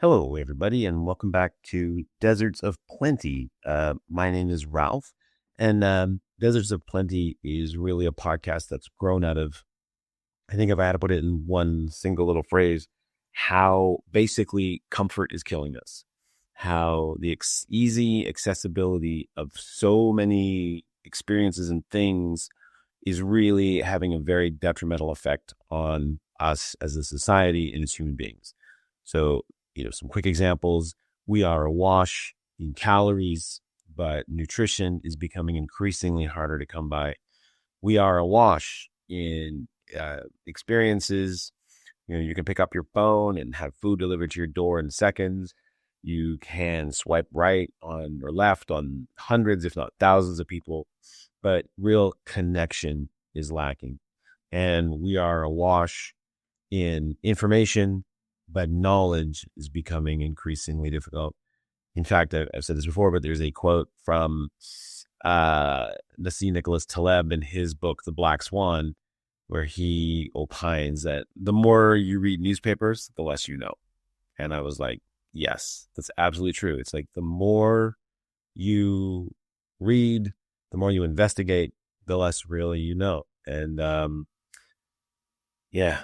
Hello, everybody, and welcome back to Deserts of Plenty. My name is Ralph, and Deserts of Plenty is really a podcast that's grown out of, I think if I had to put it in one single little phrase, how basically comfort is killing us. How the easy accessibility of so many experiences and things is really having a very detrimental effect on us as a society and as human beings. So, some quick examples. We are awash in calories, but nutrition is becoming increasingly harder to come by. We are awash in experiences. You can pick up your phone and have food delivered to your door in seconds. You can swipe right on or left on hundreds, if not thousands of people, but real connection is lacking. And we are awash in information, but knowledge is becoming increasingly difficult. In fact, I've said this before, but there's a quote from Nassim Nicholas Taleb in his book, The Black Swan, where he opines that the more you read newspapers, the less you know. And I was like, yes, that's absolutely true. It's like the more you read, the more you investigate, the less really you know. And yeah,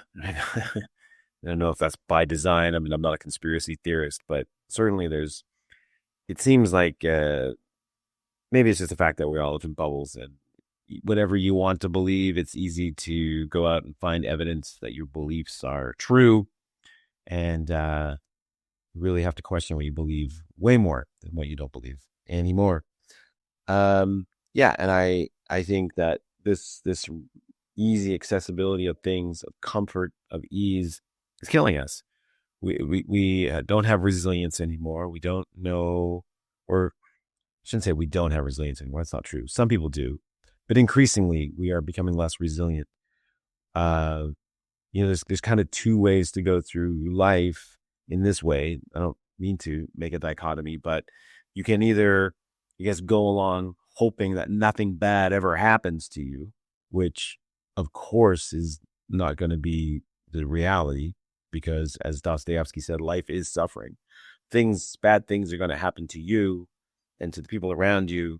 I don't know if that's by design. I mean, I'm not a conspiracy theorist, but certainly it seems like maybe it's just the fact that we all live in bubbles, and whatever you want to believe, it's easy to go out and find evidence that your beliefs are true. And you really have to question what you believe way more than what you don't believe anymore. Yeah, and I think that this easy accessibility of things, of comfort, of ease, is killing us. We don't have resilience anymore. We don't know, or I shouldn't say we don't have resilience anymore. That's not true. Some people do, but increasingly we are becoming less resilient. There's kind of two ways to go through life in this way. I don't mean to make a dichotomy, but you can either, I guess, go along hoping that nothing bad ever happens to you, which of course is not going to be the reality, because as Dostoevsky said, life is suffering. Bad things are going to happen to you and to the people around you.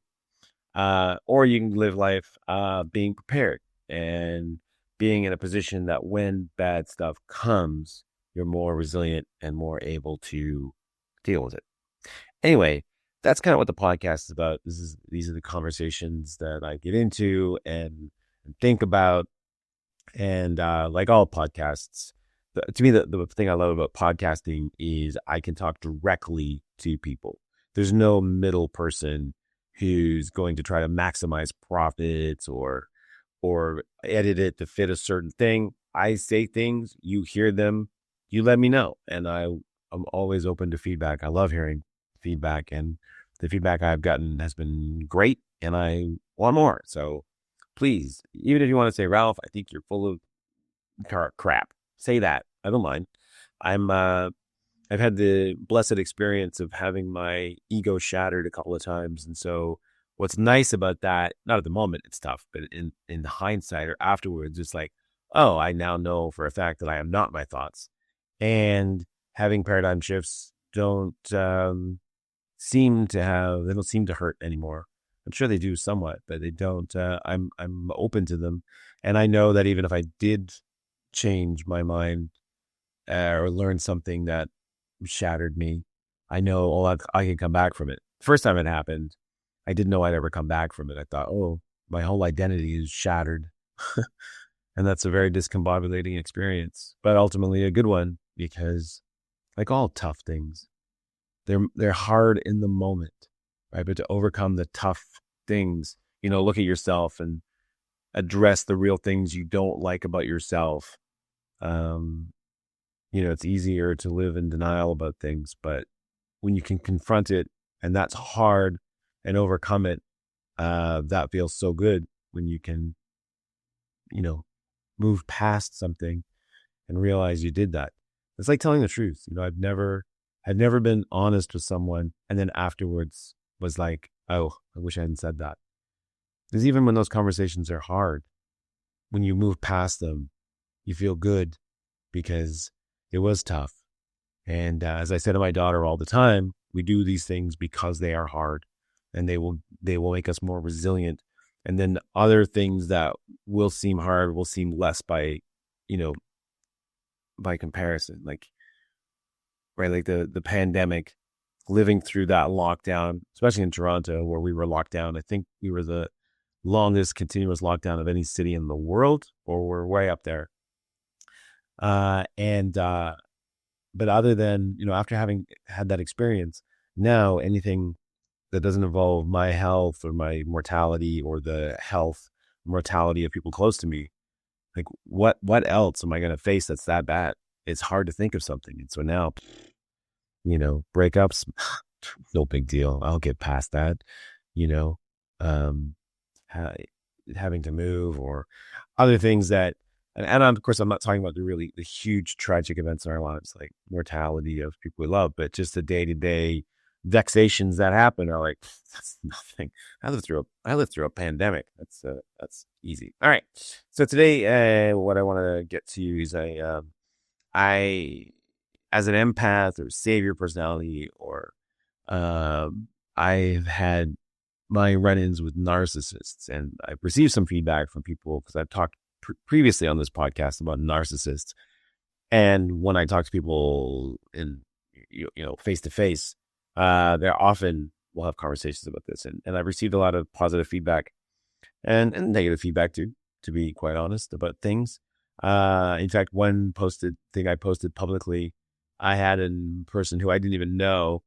Or you can live life being prepared and being in a position that when bad stuff comes, you're more resilient and more able to deal with it. Anyway, that's kind of what the podcast is about. These are the conversations that I get into and think about. And like all podcasts, to me, the thing I love about podcasting is I can talk directly to people. There's no middle person who's going to try to maximize profits or edit it to fit a certain thing. I say things, you hear them, you let me know. And I'm always open to feedback. I love hearing feedback, and the feedback I've gotten has been great, and I want more. So please, even if you want to say, Ralph, I think you're full of crap, say that. I don't mind. I've had the blessed experience of having my ego shattered a couple of times. And so what's nice about that, not at the moment, it's tough, but in hindsight or afterwards, it's like, oh, I now know for a fact that I am not my thoughts. And having paradigm shifts don't seem to hurt anymore. I'm sure they do somewhat, but they don't. I'm open to them. And I know that even if I did change my mind or learn something that shattered me, I know I can come back from it. First time it happened, I didn't know I'd ever come back from it. I thought, oh, my whole identity is shattered. And that's a very discombobulating experience, but ultimately a good one, because like all tough things, they're hard in the moment, right? But to overcome the tough things, look at yourself and address the real things you don't like about yourself. It's easier to live in denial about things, but when you can confront it, and that's hard, and overcome it, that feels so good when you can, move past something and realize you did that. It's like telling the truth. I've never been honest with someone and then afterwards was like, oh, I wish I hadn't said that. Because even when those conversations are hard, when you move past them, you feel good because it was tough. And as I say to my daughter all the time, we do these things because they are hard, and they will make us more resilient. And then other things that will seem hard will seem less you know, by comparison. Like, right, like the pandemic, living through that lockdown, especially in Toronto where we were locked down. I think we were the longest continuous lockdown of any city in the world, or we're way up there. And but other than, after having had that experience, now anything that doesn't involve my health or my mortality or the health mortality of people close to me, like what else am I going to face that's that bad? It's hard to think of something. And so now, breakups, no big deal. I'll get past that, you know, um, ha- having to move or other things that, and of course, I'm not talking about the huge tragic events in our lives, like mortality of people we love, but just the day to day vexations that happen are like, that's nothing. I lived through a pandemic. That's easy. All right. So today, what I want to get to is I, as an empath or savior personality, or I've had my run-ins with narcissists, and I've received some feedback from people because I've talked previously on this podcast about narcissists. And when I talk to people in, face to face, they often will have conversations about this. And I've received a lot of positive feedback and negative feedback too, to be quite honest, about things. In fact, one thing I posted publicly, I had a person who I didn't even know,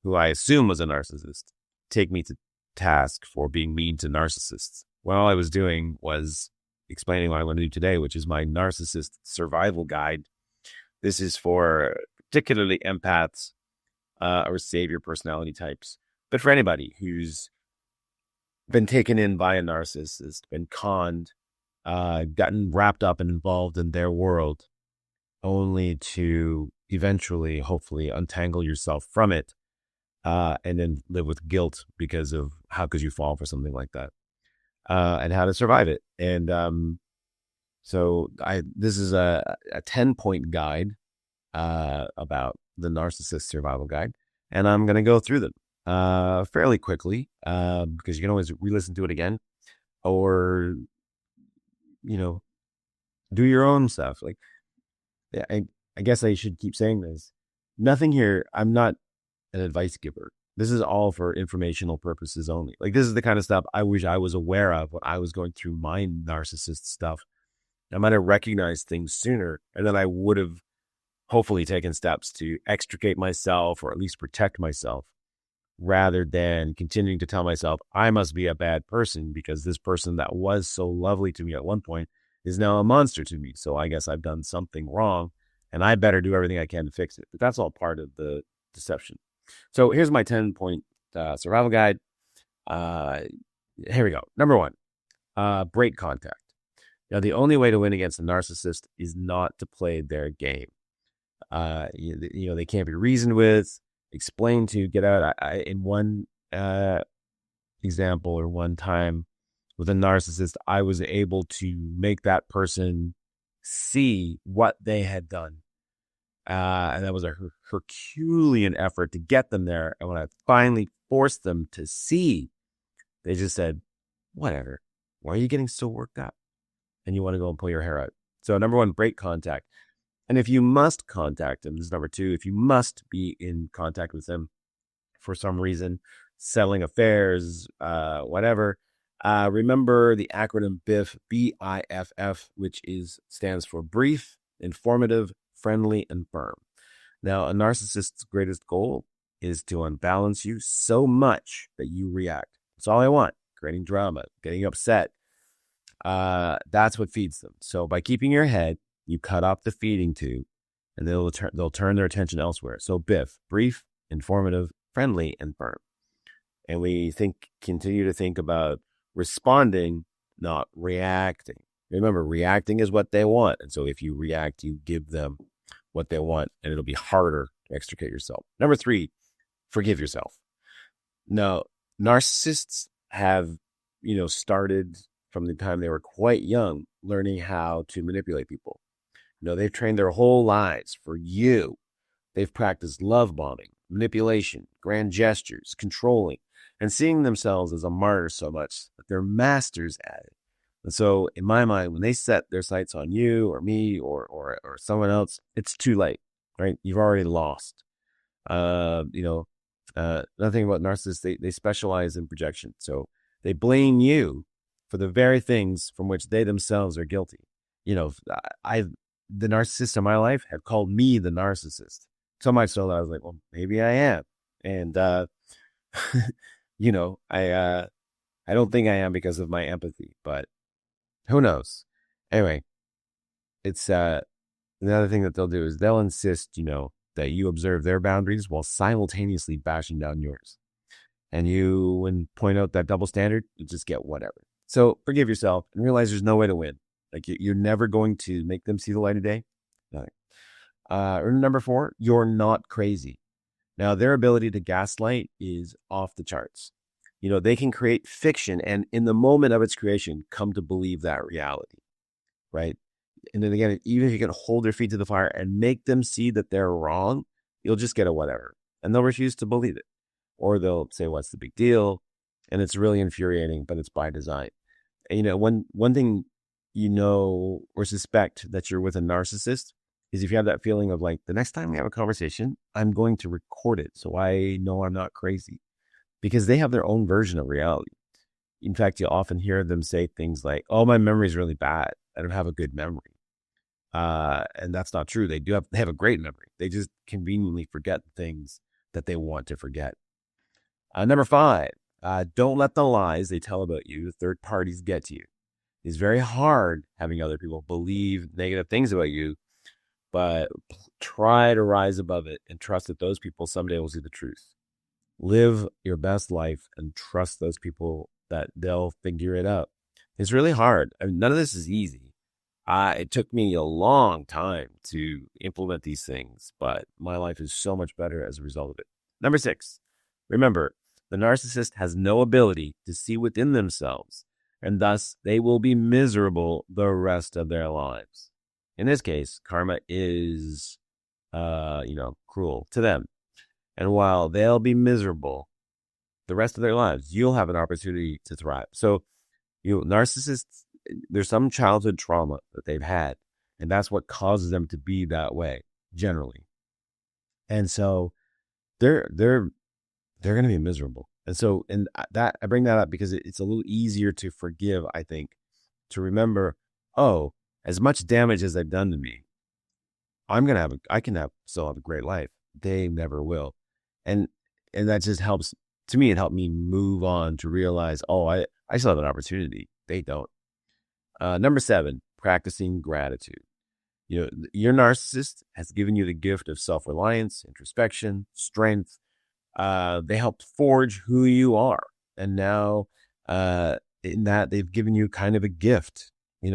who I assume was a narcissist, take me to task for being mean to narcissists. Well, all I was doing was explaining what I want to do today, which is my narcissist survival guide. This is for particularly empaths or savior personality types, but for anybody who's been taken in by a narcissist, been conned, gotten wrapped up and involved in their world, only to eventually, hopefully, untangle yourself from it, and then live with guilt because of how could you fall for something like that, and how to survive it. And so this is a 10-point guide about the narcissist survival guide, and I'm going to go through them fairly quickly, because you can always re-listen to it again, or do your own stuff. Like, yeah, I guess I should keep saying this. Nothing here. I'm not an advice giver. This is all for informational purposes only. Like, this is the kind of stuff I wish I was aware of when I was going through my narcissist stuff. I might have recognized things sooner, and then I would have hopefully taken steps to extricate myself or at least protect myself, rather than continuing to tell myself I must be a bad person because this person that was so lovely to me at one point is now a monster to me. So I guess I've done something wrong and I better do everything I can to fix it. But that's all part of the deception. So here's my 10-point survival guide. Here we go. Number one, break contact. Now, the only way to win against a narcissist is not to play their game. They can't be reasoned with, explained to, get out. In one example, or one time with a narcissist, I was able to make that person see what they had done. And that was a Herculean effort to get them there. And when I finally forced them to see, they just said, whatever, why are you getting so worked up? And you want to go and pull your hair out. So number one, break contact. And if you must contact them, this is number two, if you must be in contact with them for some reason, settling affairs, whatever, remember the acronym BIFF, BIFF, which stands for brief, informative, friendly, and firm. Now, a narcissist's greatest goal is to unbalance you so much that you react. That's all I want. Creating drama, getting upset. That's what feeds them. So by keeping your head, you cut off the feeding tube, and they'll turn their attention elsewhere. So BIFF, brief, informative, friendly, and firm. And we continue to think about responding, not reacting. Remember, reacting is what they want. And so if you react, you give them what they want, and it'll be harder to extricate yourself. Number three, forgive yourself. Now, narcissists have, started from the time they were quite young, learning how to manipulate people. They've trained their whole lives for you, They've practiced love bombing, manipulation, grand gestures, controlling, and seeing themselves as a martyr so much that they're masters at it. And so, in my mind, when they set their sights on you or me or someone else, it's too late, right? You've already lost. Another thing about narcissists, they specialize in projection. So they blame you for the very things from which they themselves are guilty. The narcissists in my life have called me the narcissist. So much so that I was like, well, maybe I am. And, I don't think I am because of my empathy, but who knows? Anyway, it's another thing that they'll do is they'll insist, that you observe their boundaries while simultaneously bashing down yours. And you, when point out that double standard, you just get whatever. So forgive yourself and realize there's no way to win. Like you're never going to make them see the light of day. Nothing. Number 4, you're not crazy. Now, their ability to gaslight is off the charts. They can create fiction and in the moment of its creation, come to believe that reality, right? And then again, even if you can hold their feet to the fire and make them see that they're wrong, you'll just get a whatever. And they'll refuse to believe it. Or they'll say, what's the big deal? And it's really infuriating, but it's by design. And, one thing or suspect that you're with a narcissist is if you have that feeling of like, the next time we have a conversation, I'm going to record it so I know I'm not crazy. Because they have their own version of reality. In fact, you'll often hear them say things like, oh, my memory is really bad. I don't have a good memory. And that's not true. They have a great memory. They just conveniently forget things that they want to forget. Number 5, don't let the lies they tell about you, third parties, get to you. It's very hard having other people believe negative things about you, but try to rise above it and trust that those people someday will see the truth. Live your best life and trust those people that they'll figure it out. It's really hard. I mean, none of this is easy. It took me a long time to implement these things, but my life is so much better as a result of it. Number 6, remember, the narcissist has no ability to see within themselves, and thus they will be miserable the rest of their lives. In this case, karma is, cruel to them. And while they'll be miserable the rest of their lives, you'll have an opportunity to thrive. So, narcissists, there's some childhood trauma that they've had, and that's what causes them to be that way, generally. And so they're going to be miserable. And so, that I bring that up because it's a little easier to forgive, I think, to remember, oh, as much damage as they've done to me, I can still have a great life. They never will. And that just helps. To me, it helped me move on to realize, oh, I still have an opportunity. They don't. Number 7, practicing gratitude. Your narcissist has given you the gift of self-reliance, introspection, strength. They helped forge who you are. And now in that, they've given you kind of a gift.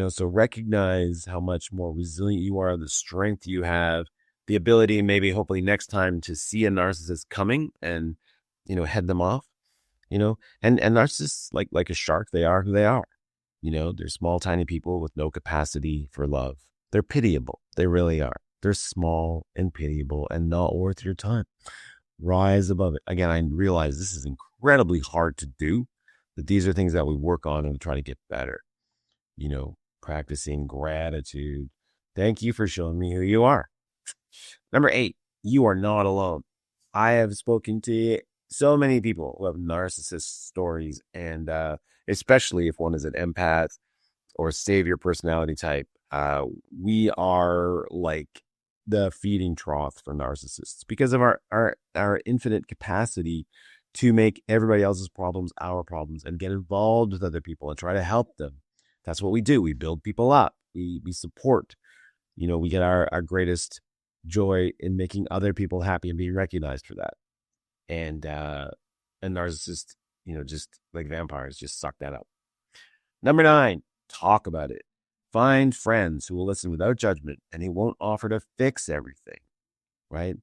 So recognize how much more resilient you are, the strength you have, the ability, maybe hopefully next time, to see a narcissist coming and, head them off, and narcissists, like a shark, they are who they are. They're small, tiny people with no capacity for love. They're pitiable. They really are. They're small and pitiable and not worth your time. Rise above it. Again, I realize this is incredibly hard to do, but these are things that we work on and try to get better. Practicing gratitude. Thank you for showing me who you are. Number 8, you are not alone. I have spoken to so many people who have narcissist stories, and especially if one is an empath or saviour personality type, we are like the feeding trough for narcissists because of our infinite capacity to make everybody else's problems our problems and get involved with other people and try to help them. That's what we do. We build people up. We support. We get our greatest joy in making other people happy and being recognized for that. And narcissists, just like vampires, just suck that up. Number 9, talk about it. Find friends who will listen without judgment and who won't offer to fix everything, right?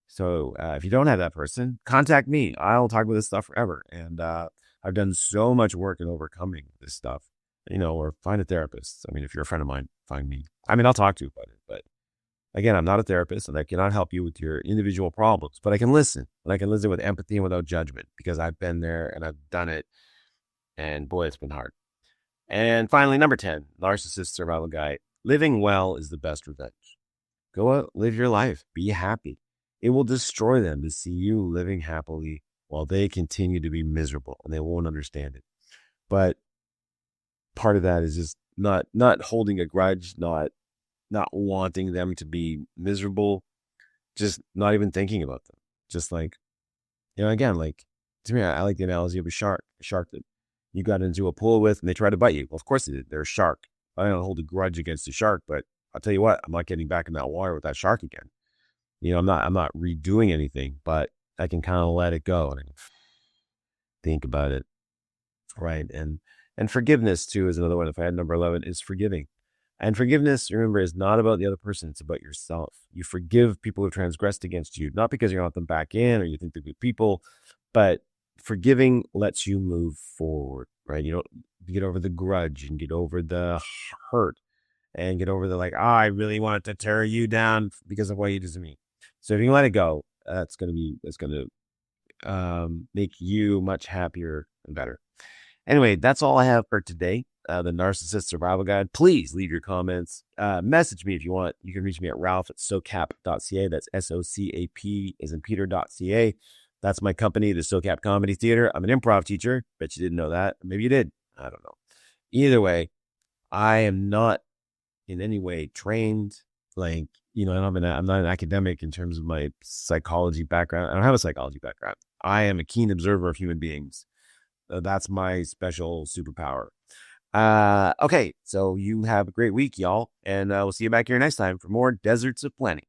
So if you don't have that person, contact me. I'll talk about this stuff forever. And I've done so much work in overcoming this stuff, or find a therapist. I mean, if you're a friend of mine, find me. I mean, I'll talk to you about it, but Again, I'm not a therapist and I cannot help you with your individual problems, but I can listen, and I can listen with empathy and without judgment because I've been there and I've done it. And boy, it's been hard. And finally, number 10, narcissist survival guide. Living well is the best revenge. Go out, live your life, be happy. It will destroy them to see you living happily while they continue to be miserable and they won't understand it. But part of that is just not holding a grudge, not wanting them to be miserable, just not even thinking about them. Just like, again, like to me, I like the analogy of a shark that you got into a pool with and they tried to bite you. Well, of course they did. They're a shark. I don't hold a grudge against the shark, but I'll tell you what, I'm not getting back in that water with that shark again. I'm not redoing anything, but I can kind of let it go and think about it. Right. And forgiveness too is another one. If I had number 11 is forgiving. And forgiveness, remember, is not about the other person. It's about yourself. You forgive people who transgressed against you, not because you want them back in or you think they're good people, but forgiving lets you move forward, right? You don't get over the grudge and get over the hurt and get over the like, I really wanted to tear you down because of what you did to me. So if you let it go, that's going to make you much happier and better. Anyway, that's all I have for today. The Narcissist Survival Guide. Please leave your comments. Message me if you want. You can reach me at ralph@socap.ca. That's SOCAP as in Peter.ca. That's my company, the SoCap Comedy Theater. I'm an improv teacher. Bet you didn't know that. Maybe you did. I don't know. Either way, I am not in any way trained. Like, I'm not an academic in terms of my psychology background. I don't have a psychology background. I am a keen observer of human beings. That's my special superpower. Okay, so you have a great week, y'all, and we'll see you back here next time for more Deserts of Plenty.